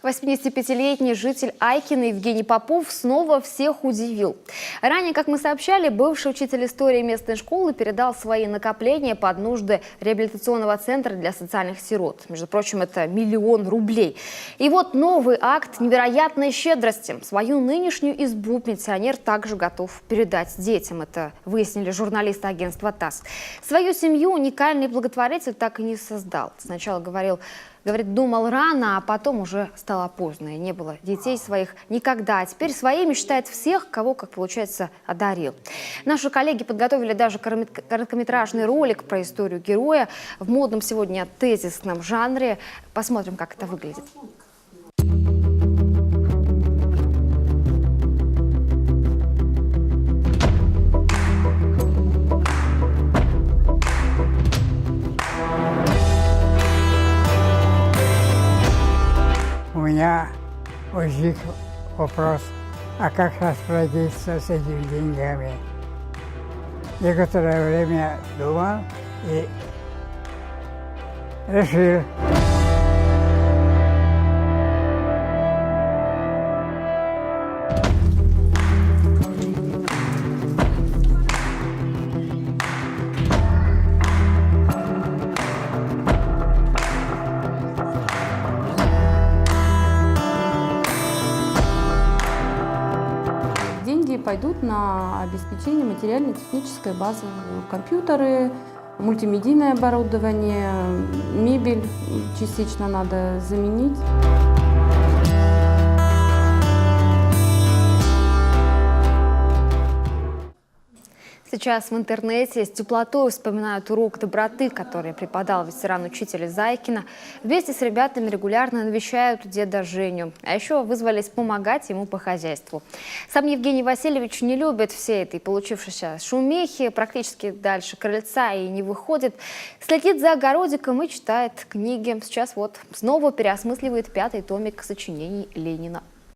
85-летний житель Айкина Евгений Попов снова всех удивил. Ранее, как мы сообщали, бывший учитель истории местной школы передал свои накопления под нужды реабилитационного центра для социальных сирот. Между прочим, это 1 миллион рублей. И вот новый акт невероятной щедрости. Свою нынешнюю избу пенсионер также готов передать детям. Это выяснили журналисты агентства ТАСС. Свою семью уникальный благотворитель так и не создал. Сначала говорит, думал рано, а потом уже стало поздно. И не было детей своих никогда. А теперь своими считает всех, кого, как получается, одарил. Наши коллеги подготовили даже короткометражный ролик про историю героя в модном сегодня тезисном жанре. Посмотрим, как это выглядит. У меня возник вопрос, а как распорядиться с этими деньгами? Некоторое время думал и решил. Деньги пойдут на обеспечение материально-технической базы. Компьютеры, мультимедийное оборудование, мебель частично надо заменить. Сейчас в интернете с теплотой вспоминают урок доброты, который преподал ветеран-учитель из Айкина. Вместе с ребятами регулярно навещают деда Женю. А еще вызвались помогать ему по хозяйству. Сам Евгений Васильевич не любит всей этой получившейся шумихи, практически дальше крыльца и не выходит. Следит за огородиком и читает книги. Сейчас вот снова переосмысливает 5-й томик сочинений Ленина.